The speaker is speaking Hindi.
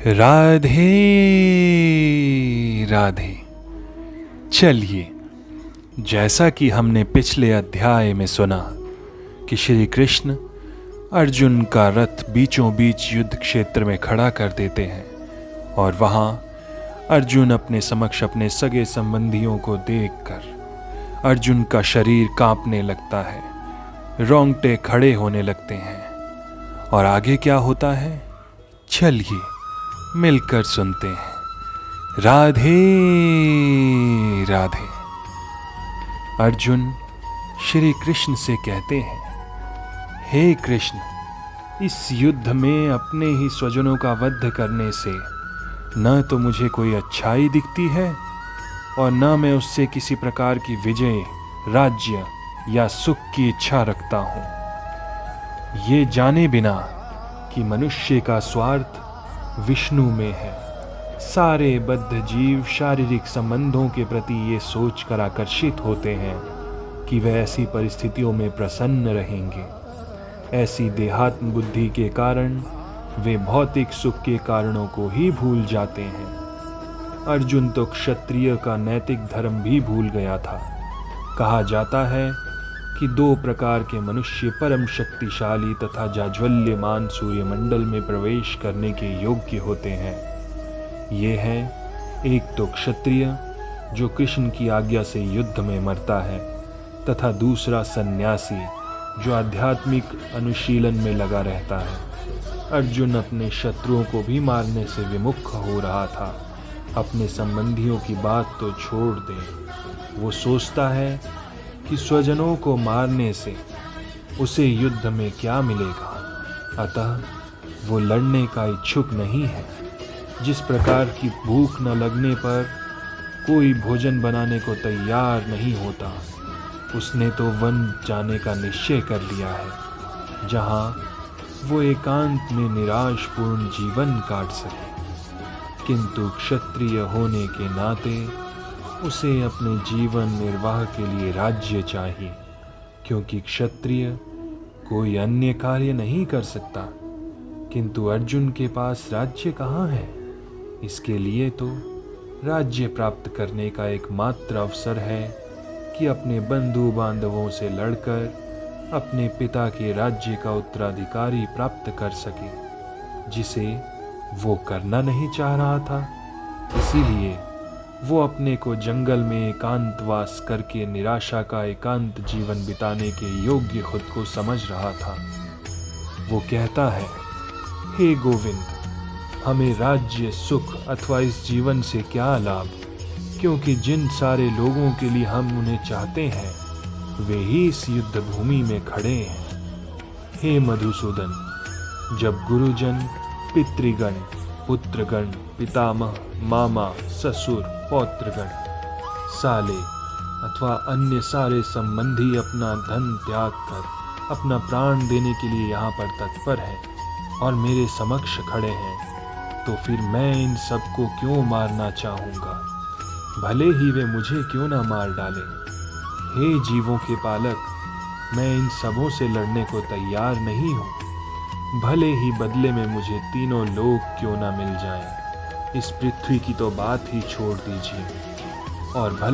राधे राधे। चलिए, जैसा कि हमने पिछले अध्याय में सुना कि श्री कृष्ण अर्जुन का रथ बीचों बीच युद्ध क्षेत्र में खड़ा कर देते हैं और वहाँ अर्जुन अपने समक्ष अपने सगे संबंधियों को देखकर अर्जुन का शरीर कांपने लगता है, रोंगटे खड़े होने लगते हैं। और आगे क्या होता है, चलिए मिलकर सुनते हैं। राधे राधे। अर्जुन श्री कृष्ण से कहते हैं, हे कृष्ण, इस युद्ध में अपने ही स्वजनों का वध करने से न तो मुझे कोई अच्छाई दिखती है और न मैं उससे किसी प्रकार की विजय, राज्य या सुख की इच्छा रखता हूँ। ये जाने बिना कि मनुष्य का स्वार्थ विष्णु में है, सारे बद्ध जीव शारीरिक संबंधों के प्रति ये सोच कर आकर्षित होते हैं कि वे ऐसी परिस्थितियों में प्रसन्न रहेंगे। ऐसी देहात्म बुद्धि के कारण वे भौतिक सुख के कारणों को ही भूल जाते हैं। अर्जुन तो क्षत्रिय का नैतिक धर्म भी भूल गया था। कहा जाता है कि दो प्रकार के मनुष्य परम शक्तिशाली तथा जाज्वल्यमान सूर्यमंडल में प्रवेश करने के योग्य होते हैं। ये हैं, एक तो क्षत्रिय जो कृष्ण की आज्ञा से युद्ध में मरता है, तथा दूसरा सन्यासी जो आध्यात्मिक अनुशीलन में लगा रहता है। अर्जुन अपने शत्रुओं को भी मारने से विमुख हो रहा था। अपने संबंधियों की बात तो छोड़ दे, वो सोचता है कि स्वजनों को मारने से उसे युद्ध में क्या मिलेगा, अतः वो लड़ने का इच्छुक नहीं है। जिस प्रकार की भूख न लगने पर कोई भोजन बनाने को तैयार नहीं होता, उसने तो वन जाने का निश्चय कर लिया है, जहाँ वो एकांत में निराशपूर्ण जीवन काट सके। किंतु क्षत्रिय होने के नाते उसे अपने जीवन निर्वाह के लिए राज्य चाहिए, क्योंकि क्षत्रिय कोई अन्य कार्य नहीं कर सकता। किंतु अर्जुन के पास राज्य कहाँ है? इसके लिए तो राज्य प्राप्त करने का एकमात्र अवसर है कि अपने बंधु बांधवों से लड़कर अपने पिता के राज्य का उत्तराधिकारी प्राप्त कर सके, जिसे वो करना नहीं चाह रहा था। इसीलिए वो अपने को जंगल में एकांतवास करके निराशा का एकांत जीवन बिताने के योग्य खुद को समझ रहा था। वो कहता है, हे गोविंद, हमें राज्य, सुख अथवा इस जीवन से क्या लाभ, क्योंकि जिन सारे लोगों के लिए हम उन्हें चाहते हैं वे ही इस युद्ध भूमि में खड़े हैं। हे मधुसूदन, जब गुरुजन, पितृगण, पुत्रगण, पितामह, मामा, ससुर, पौत्रगण, साले अथवा अन्य सारे संबंधी अपना धन त्याग कर अपना प्राण देने के लिए यहाँ पर तत्पर हैं और मेरे समक्ष खड़े हैं, तो फिर मैं इन सबको क्यों मारना चाहूँगा, भले ही वे मुझे क्यों ना मार डालें। हे जीवों के पालक, मैं इन सबों से लड़ने को तैयार नहीं हूँ, भले ही बदले में मुझे तीनों लोग क्यों ना मिल जाएं। इस पृथ्वी की तो बात ही छोड़ दीजिए और भले